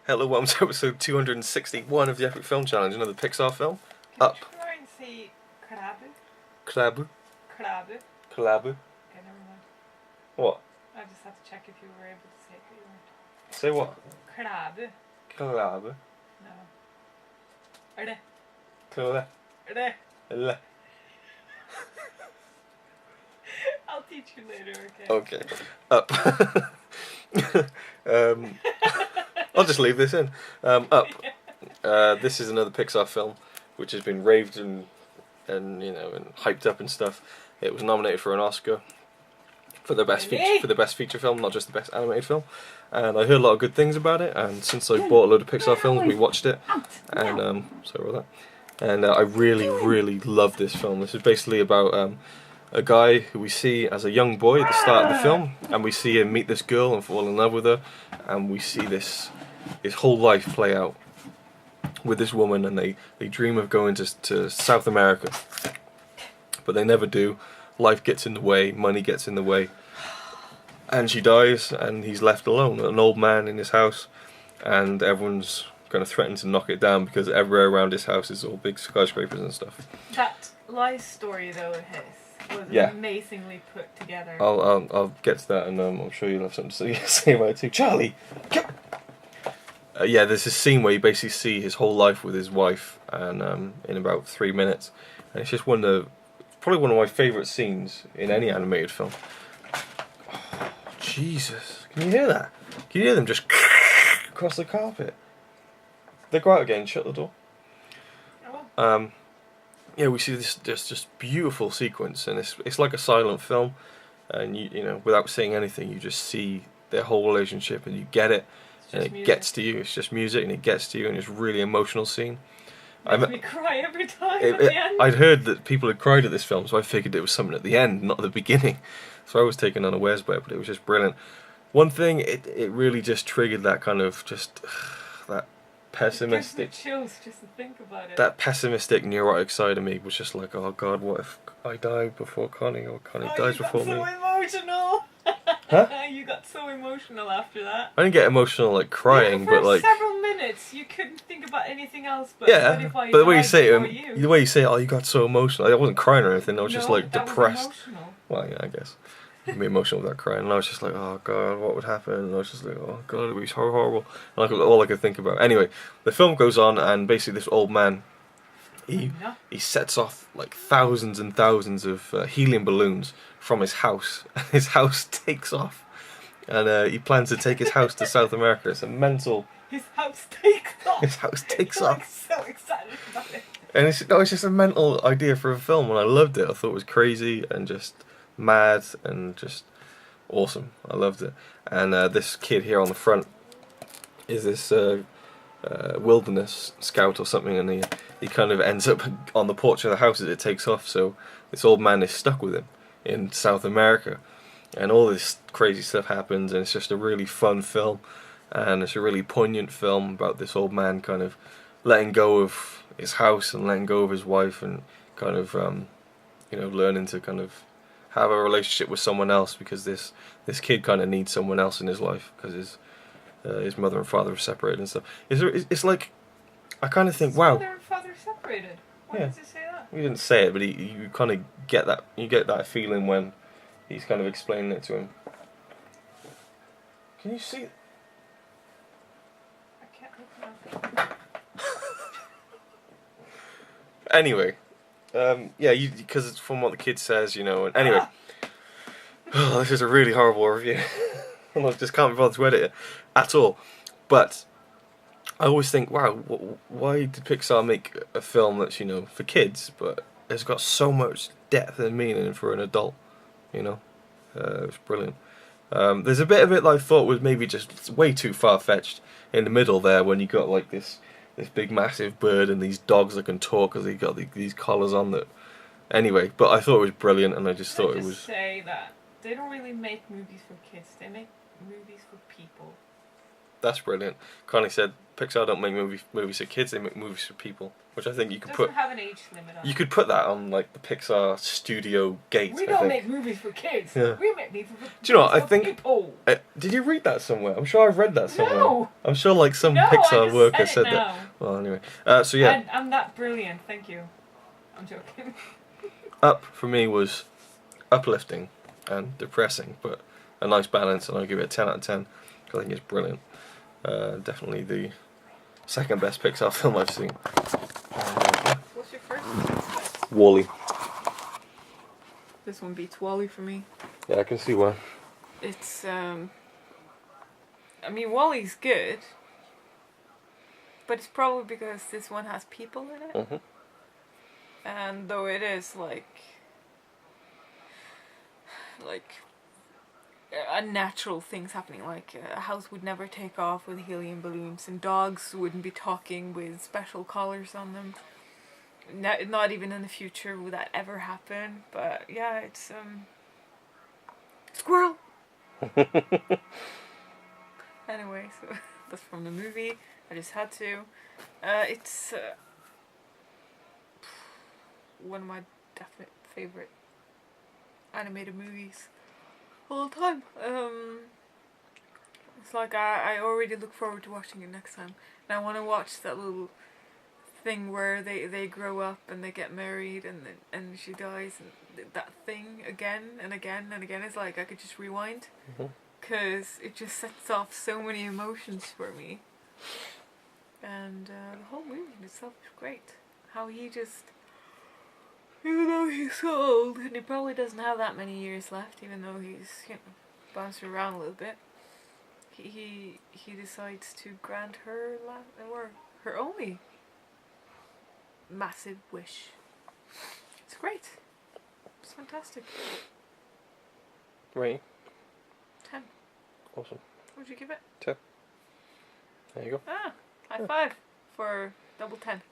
Hello, welcome to episode 261 of the Epic Film Challenge, another Pixar film. Can Up. you try and say krabu? Krabu. Krabu. Krabu. Okay, never mind. What? I just had to check if you were able to say it, but you weren't. Say what? Krabu. Krabu. No. Erde. Krabu. Erde. I'll teach you later, okay? Okay. Up. I'll just leave this in. Up. This is another Pixar film, which has been raved and hyped up and stuff. It was nominated for an Oscar for the best feature film, not just the best animated film. And I heard a lot of good things about it. And since I bought a load of Pixar films, we watched it. And sorry about that. And I really love this film. This is basically about a guy who we see as a young boy at the start of the film, and we see him meet this girl and fall in love with her, and we see his whole life play out with this woman, and they dream of going to South America, but they never do. Life gets in the way, money gets in the way, and she dies, and he's left alone, an old man in his house, and everyone's kind of threatening to knock it down because everywhere around his house is all big skyscrapers and stuff. That life story, though, of his was amazingly put together. I'll get to that, and I'm sure you'll have something to say about it too. Charlie! There's this scene where you basically see his whole life with his wife, and in about 3 minutes, and it's just probably one of my favourite scenes in any animated film. Oh, Jesus! Can you hear that? Can you hear them just across the carpet? They go out again. Shut the door. We see this just beautiful sequence, and it's like a silent film, and you know, without saying anything, you just see their whole relationship, and you get it, and it gets to you. It's just music, and it gets to you, and it's a really emotional scene. Makes me cry every time at the end. I'd heard that people had cried at this film, so I figured it was something at the end, not at the beginning. So I was taken unawares by it, but it was just brilliant. One thing, it really just triggered that kind of that pessimistic. It gives me chills just to think about it. That pessimistic, neurotic side of me was just like, oh God, what if I die before Connie, or Connie dies before me? You got so emotional. Huh? You got so emotional after that. I didn't get emotional like crying, but like for several minutes you couldn't think about anything else. But but the way you say it, oh, you got so emotional. I wasn't crying or anything. I was just like depressed. Well, yeah, I guess. You can be emotional without crying, and I was just like, oh God, what would happen? And I was just like, oh God, it'd be so horrible. And all I could think about. Anyway, the film goes on, and basically this old man, he sets off like thousands and thousands of helium balloons from his house, and his house takes off, and he plans to take his house to South America. It's a mental. His house takes off. His house takes I'm off. so excited about it. And it's just a mental idea for a film, and I loved it. I thought it was crazy and just mad and just awesome. I loved it. And this kid here on the front is this wilderness scout or something, and he kind of ends up on the porch of the house as it takes off. So this old man is stuck with him in South America, and all this crazy stuff happens, and it's just a really fun film, and it's a really poignant film about this old man kind of letting go of his house and letting go of his wife, and kind of learning to kind of have a relationship with someone else, because this kid kind of needs someone else in his life, because his mother and father are separated and stuff. It's like, I kind of think, his wow. Mother and father separated. Why does it say that? He didn't say it, but you kind of get that. You get that feeling when he's kind of explaining it to him. Can you see? I can't look it up. Anyway. Because it's from what the kid says, and anyway. This is a really horrible review. I just can't be bothered to edit it at all. But I always think, wow, why did Pixar make a film that's, for kids, but it's got so much depth and meaning for an adult, It was brilliant. There's a bit of it that I thought was maybe just way too far-fetched in the middle there, when you got like this big massive bird and these dogs that can talk because they got these collars on that. Anyway, but I thought it was brilliant, and I just thought it was. Say that they don't really make movies for kids; they make movies for people. That's brilliant. Connie said Pixar don't make movies for kids; they make movies for people. Which I think you could Doesn't put. have an age limit on You it. could put that on like the Pixar studio gate. We I don't think. make movies for kids. Yeah. We make movies for Do you know what? I for think. people. Did you read that somewhere? I'm sure I've read that somewhere. No. I'm sure like some No, I Pixar just worker said said it that. now. Well, anyway. So yeah, I'm that brilliant. Thank you. I'm joking. Up for me was uplifting and depressing, but a nice balance, and I'll give it a 10 out of 10 because I think it's brilliant. Definitely the second best Pixar film I've seen. What's your first? Wall-E. This one beats Wall-E for me. Yeah, I can see why. It's I mean, Wall-E's good, but it's probably because this one has people in it. Mm-hmm. And though it is like unnatural things happening, like a house would never take off with helium balloons, and dogs wouldn't be talking with special collars on them. Not even in the future would that ever happen. But yeah, it's squirrel. Anyway, so that's from the movie. I just had to. It's one of my definite favorite animated movies of all time. It's like I already look forward to watching it next time, and I want to watch that little thing where they grow up and they get married and she dies, and that thing again and again and again. It's like I could just rewind, because it just sets off so many emotions for me. And the whole movie in itself is great. How he just, even though he's so old, and he probably doesn't have that many years left, even though he's, you know, bouncing around a little bit, he decides to grant her or her only massive wish. It's great. It's fantastic. Right. 10. Awesome. What would you give it? 10. There you go. High five for double 10.